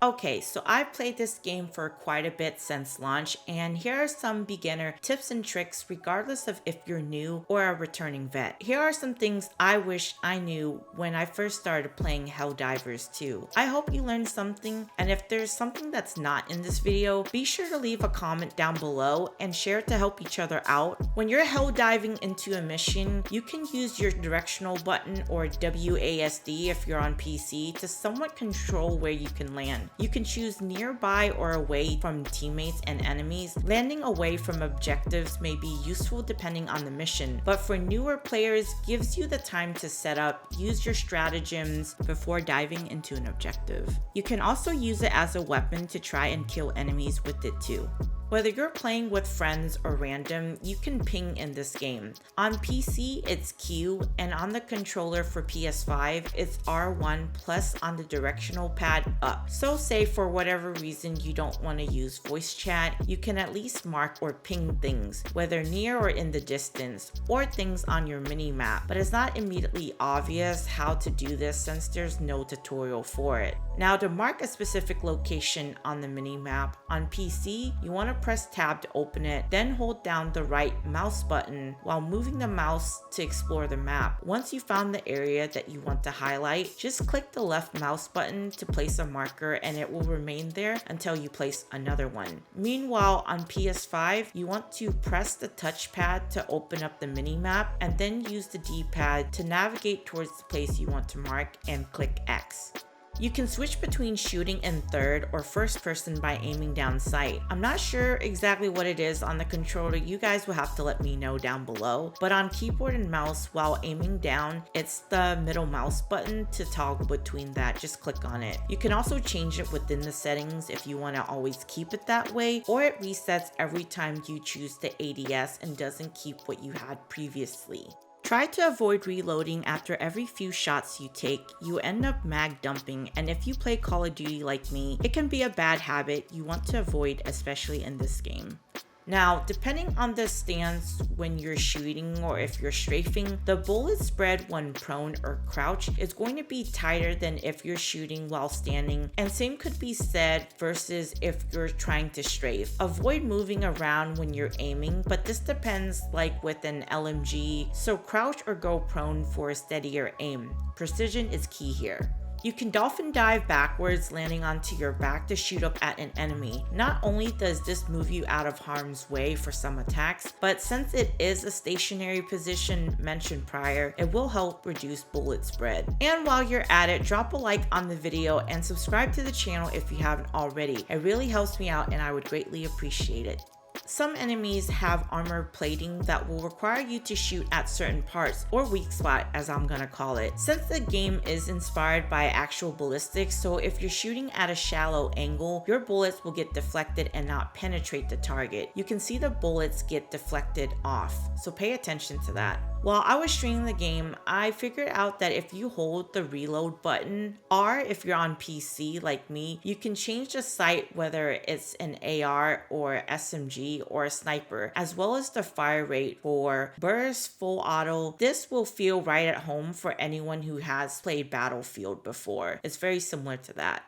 Okay, so I've played this game for quite a bit since launch, and here are some beginner tips and tricks regardless of if you're new or a returning vet. Here are some things I wish I knew when I first started playing Helldivers 2. I hope you learned something, and if there's something that's not in this video, be sure to leave a comment down below and share to help each other out. When you're hell diving into a mission, you can use your directional button or WASD if you're on PC to somewhat control where you can land. You can choose nearby or away from teammates and enemies. Landing away from objectives may be useful depending on the mission, but for newer players, gives you the time to set up, use your stratagems before diving into an objective. You can also use it as a weapon to try and kill enemies with it too. Whether you're playing with friends or random, you can ping in this game. On PC, it's Q, and on the controller for PS5, it's R1 plus on the directional pad up. So say for whatever reason you don't want to use voice chat, you can at least mark or ping things, whether near or in the distance, or things on your mini-map, but it's not immediately obvious how to do this since there's no tutorial for it. Now, to mark a specific location on the mini-map, on PC, you want to press tab to open it, then hold down the right mouse button while moving the mouse to explore the map. Once you found the area that you want to highlight, just click the left mouse button to place a marker and it will remain there until you place another one. Meanwhile, on PS5, you want to press the touchpad to open up the mini-map and then use the D-pad to navigate towards the place you want to mark and click X. You can switch between shooting in third or first person by aiming down sight. I'm not sure exactly what it is on the controller, you guys will have to let me know down below, but on keyboard and mouse while aiming down, it's the middle mouse button to toggle between that, just click on it. You can also change it within the settings if you want to always keep it that way, or it resets every time you choose the ADS and doesn't keep what you had previously. Try to avoid reloading after every few shots you take. You end up mag dumping, and if you play Call of Duty like me, it can be a bad habit you want to avoid, especially in this game. Now, depending on the stance when you're shooting or if you're strafing, the bullet spread when prone or crouch is going to be tighter than if you're shooting while standing, and same could be said versus if you're trying to strafe. Avoid moving around when you're aiming, but this depends like with an LMG, so crouch or go prone for a steadier aim. Precision is key here. You can dolphin dive backwards, landing onto your back to shoot up at an enemy. Not only does this move you out of harm's way for some attacks, but since it is a stationary position mentioned prior, it will help reduce bullet spread. And while you're at it, drop a like on the video and subscribe to the channel if you haven't already. It really helps me out and I would greatly appreciate it. Some enemies have armor plating that will require you to shoot at certain parts, or weak spot as I'm gonna call it. Since the game is inspired by actual ballistics, so if you're shooting at a shallow angle, your bullets will get deflected and not penetrate the target. You can see the bullets get deflected off, so pay attention to that. While I was streaming the game, I figured out that if you hold the reload button, or if you're on PC like me, you can change the sight whether it's an AR or SMG or a sniper, as well as the fire rate for burst, full auto. This will feel right at home for anyone who has played Battlefield before. It's very similar to that.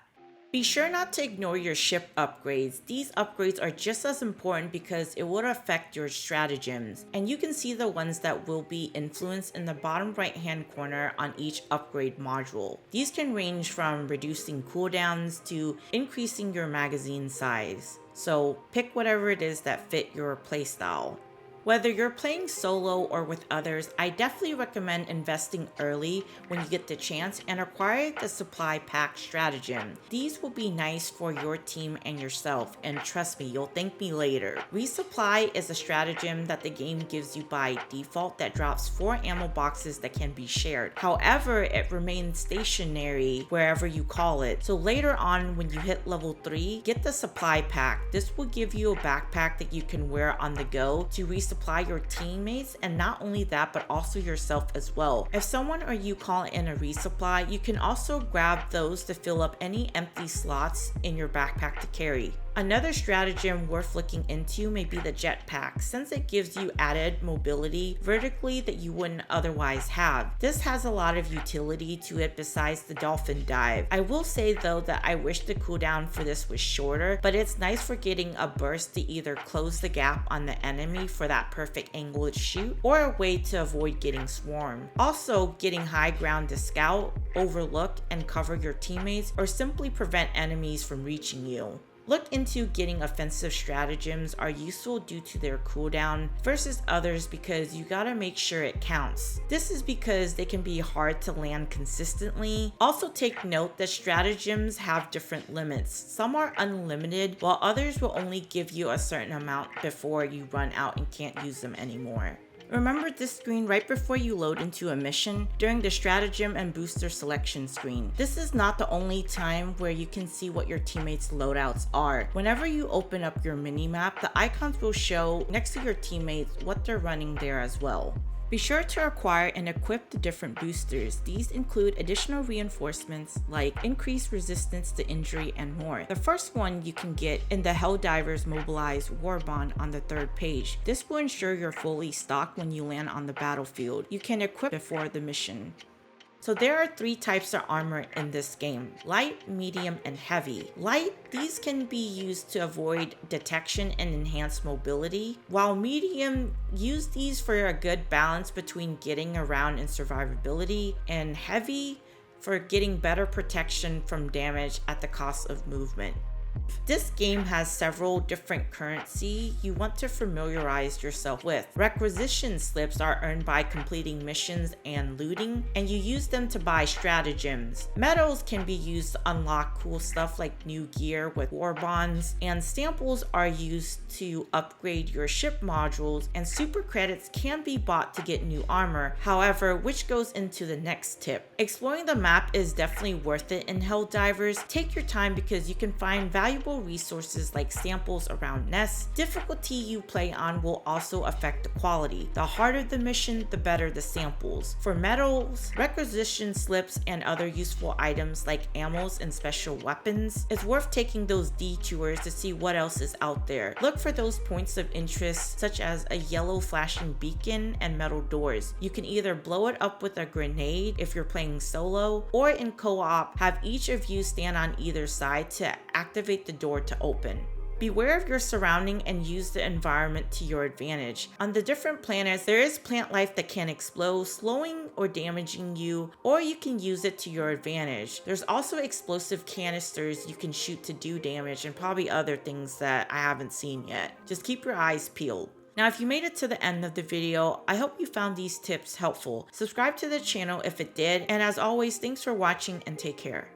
Be sure not to ignore your ship upgrades. These upgrades are just as important because it will affect your stratagems, and you can see the ones that will be influenced in the bottom right hand corner on each upgrade module. These can range from reducing cooldowns to increasing your magazine size, so pick whatever it is that fit your playstyle. Whether you're playing solo or with others, I definitely recommend investing early when you get the chance and acquire the supply pack stratagem. These will be nice for your team and yourself, and trust me, you'll thank me later. Resupply is a stratagem that the game gives you by default that drops 4 ammo boxes that can be shared. However, it remains stationary wherever you call it. So later on when you hit level 3, get the supply pack. This will give you a backpack that you can wear on the go to resupply your teammates, and not only that but also yourself as well. If someone or you call in a resupply, you can also grab those to fill up any empty slots in your backpack to carry. Another stratagem worth looking into may be the Jetpack, since it gives you added mobility vertically that you wouldn't otherwise have. This has a lot of utility to it besides the dolphin dive. I will say though that I wish the cooldown for this was shorter, but it's nice for getting a burst to either close the gap on the enemy for that perfect angle to shoot, or a way to avoid getting swarmed. Also, getting high ground to scout, overlook, and cover your teammates, or simply prevent enemies from reaching you. Look into getting offensive stratagems are useful due to their cooldown versus others because you gotta make sure it counts. This is because they can be hard to land consistently. Also take note that stratagems have different limits. Some are unlimited while others will only give you a certain amount before you run out and can't use them anymore. Remember this screen right before you load into a mission during the stratagem and booster selection screen. This is not the only time where you can see what your teammates' loadouts are. Whenever you open up your minimap, the icons will show next to your teammates what they're running there as well. Be sure to acquire and equip the different boosters. These include additional reinforcements like increased resistance to injury and more. The first one you can get in the Helldivers Mobilized War Bond on the 3rd page. This will ensure you're fully stocked when you land on the battlefield. You can equip before the mission. So there are 3 types of armor in this game: light, medium, and heavy. Light, these can be used to avoid detection and enhance mobility, while medium, use these for a good balance between getting around and survivability, and heavy for getting better protection from damage at the cost of movement. This game has several different currency you want to familiarize yourself with. Requisition slips are earned by completing missions and looting, and you use them to buy stratagems. Medals can be used to unlock cool stuff like new gear with war bonds, and samples are used to upgrade your ship modules, and super credits can be bought to get new armor, however, which goes into the next tip. Exploring the map is definitely worth it in Helldivers. Take your time because you can find valuable resources like samples around nests. Difficulty you play on will also affect the quality. The harder the mission, the better the samples. For medals, requisition slips, and other useful items like ammos and special weapons, it's worth taking those detours to see what else is out there. Look for those points of interest such as a yellow flashing beacon and metal doors. You can either blow it up with a grenade if you're playing solo, or in co-op, have each of you stand on either side to activate the door to open. Beware of your surrounding and use the environment to your advantage. On the different planets, there is plant life that can explode, slowing or damaging you, or you can use it to your advantage. There's also explosive canisters you can shoot to do damage, and probably other things that I haven't seen yet. Just keep your eyes peeled. Now, if you made it to the end of the video, I hope you found these tips helpful. Subscribe to the channel if it did, and as always, thanks for watching and take care.